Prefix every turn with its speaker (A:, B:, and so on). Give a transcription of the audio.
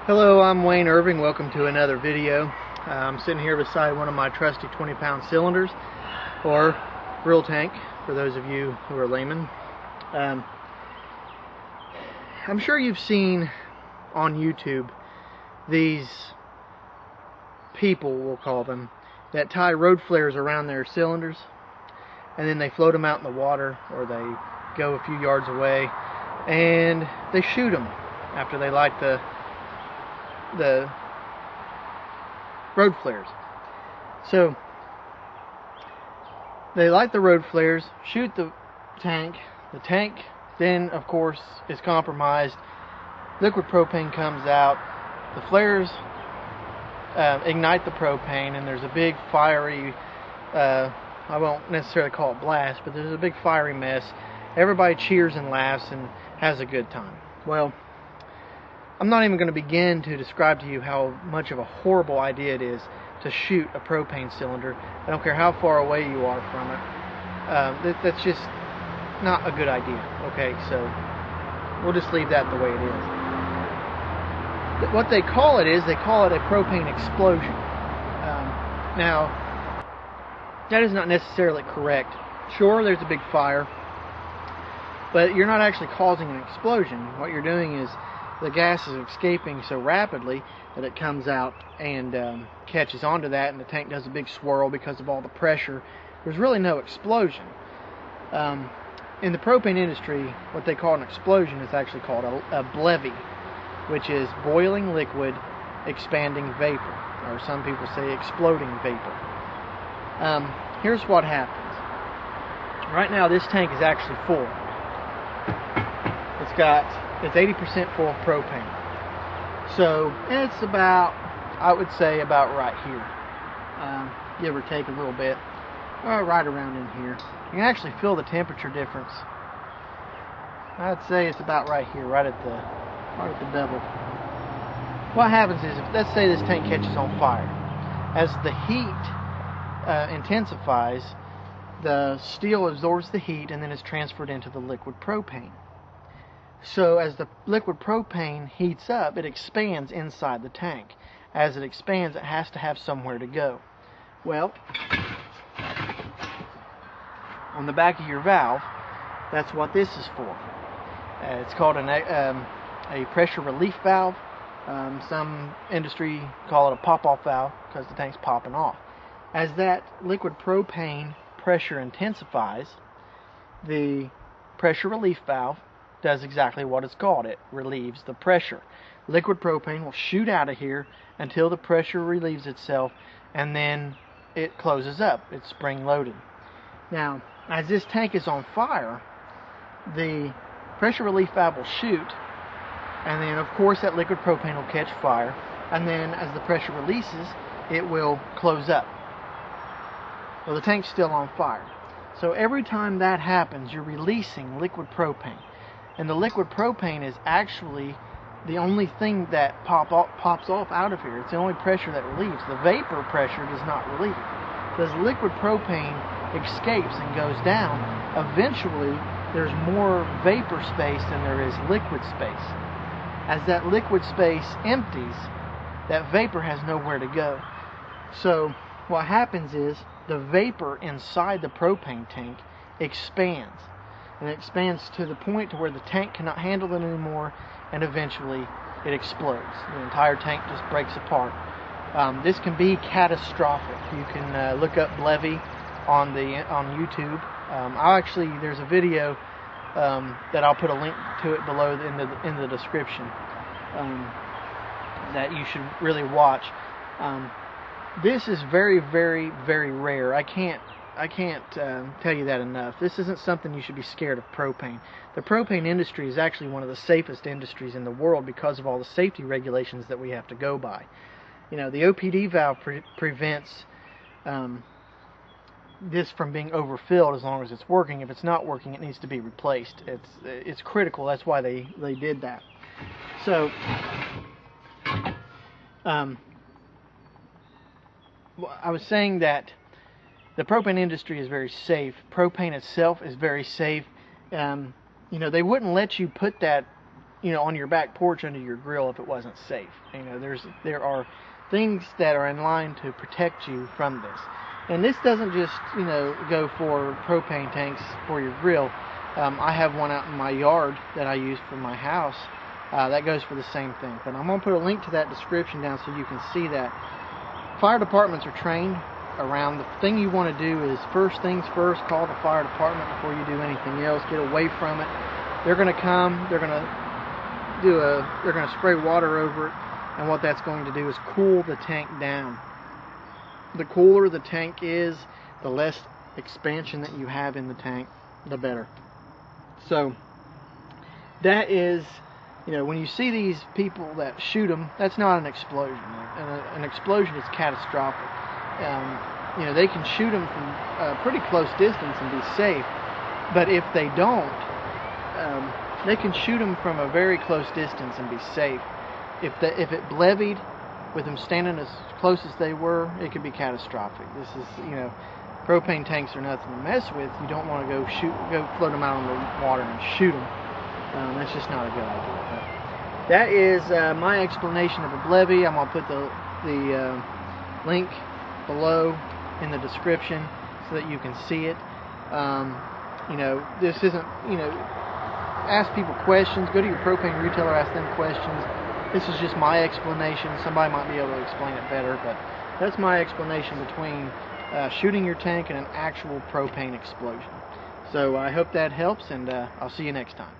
A: Hello, I'm Wayne Irving. Welcome to another video. I'm sitting here beside one of my trusty 20-pound cylinders, or real tank for those of you who are laymen. I'm sure you've seen on YouTube these people, we'll call them, that tie road flares around their cylinders and then they float them out in the water, or they go a few yards away and they shoot them after they light the road flares. So they light the road flares, shoot the tank. The tank then, of course, is compromised. Liquid propane comes out. The flares ignite the propane, and there's a big fiery, I won't necessarily call it blast, but there's a big fiery mess. Everybody cheers and laughs and has a good time. Well, I'm not even going to begin to describe to you how much of a horrible idea it is to shoot a propane cylinder. I don't care how far away you are from it. That's just not a good idea. Okay, so we'll just leave that the way it is. What they call it is, they call it a propane explosion. Now, that is not necessarily correct. Sure, there's a big fire, but you're not actually causing an explosion. What you're doing is the gas is escaping so rapidly that it comes out and catches onto that, and the tank does a big swirl because of all the pressure. There's really no explosion. In the propane industry, what they call an explosion is actually called a BLEVE, which is boiling liquid expanding vapor, or some people say exploding vapor. Here's what happens. Right now this tank is actually full. It's 80% full of propane. So it's about, I would say, about right here. Give or take a little bit. Right around in here. You can actually feel the temperature difference. I'd say it's about right here, right at the bevel. What happens is, if let's say this tank catches on fire, as the heat intensifies, the steel absorbs the heat and then is transferred into the liquid propane. So as the liquid propane heats up, it expands inside the tank. As it expands, it has to have somewhere to go. Well, on the back of your valve, that's what this is for. It's called a pressure relief valve. Some industry call it a pop-off valve because the tank's popping off. As that liquid propane pressure intensifies, the pressure relief valve does exactly what it's called. It relieves the pressure. Liquid propane will shoot out of here until the pressure relieves itself, and then it closes up. It's spring loaded. Now, as this tank is on fire, the pressure relief valve will shoot, and then of course that liquid propane will catch fire, and then as the pressure releases, it will close up. Well, the tank's still on fire. So every time that happens, you're releasing liquid propane. And the liquid propane is actually the only thing that pops off out of here. It's the only pressure that relieves. The vapor pressure does not relieve. As liquid propane escapes and goes down, eventually there's more vapor space than there is liquid space. As that liquid space empties, that vapor has nowhere to go. So what happens is the vapor inside the propane tank expands. And it expands to the point to where the tank cannot handle it anymore, and eventually it explodes. The entire tank just breaks apart. This can be catastrophic. You can look up BLEVE on YouTube. There's a video that I'll put a link to it below in the description that you should really watch. This is very, very, very rare. I can't tell you that enough. This isn't something you should be scared of propane. The propane industry is actually one of the safest industries in the world because of all the safety regulations that we have to go by. You know, the OPD valve prevents this from being overfilled as long as it's working. If it's not working, it needs to be replaced. It's critical. That's why they did that. So, I was saying that the propane industry is very safe. Propane itself is very safe. You know, they wouldn't let you put that on your back porch under your grill if it wasn't safe. There are things that are in line to protect you from this. And this doesn't just, go for propane tanks for your grill. I have one out in my yard that I use for my house. That goes for the same thing. But I'm going to put a link to that description down so you can see that. Fire departments are trained around. The thing you want to do is, first things first, call the fire department before you do anything else. Get away from it. They're going to come. They're going to spray water over it. And what that's going to do is cool the tank down. The cooler the tank is, the less expansion that you have in the tank, the better. So that is, when you see these people that shoot them, that's not an explosion. An explosion is catastrophic. They can shoot them from a pretty close distance and be safe, but if they don't, they can shoot them from a very close distance and be safe. If it blevied with them standing as close as they were, it could be catastrophic. This is, propane tanks are nothing to mess with. You don't want to go float them out on the water and shoot them. That's just not a good idea. But that is my explanation of a blevy. I'm going to put the link below in the description so that you can see it. This isn't, ask people questions. Go to your propane retailer, ask them questions. This is just my explanation. Somebody might be able to explain it better, but that's my explanation between shooting your tank and an actual propane explosion. So I hope that helps, and I'll see you next time.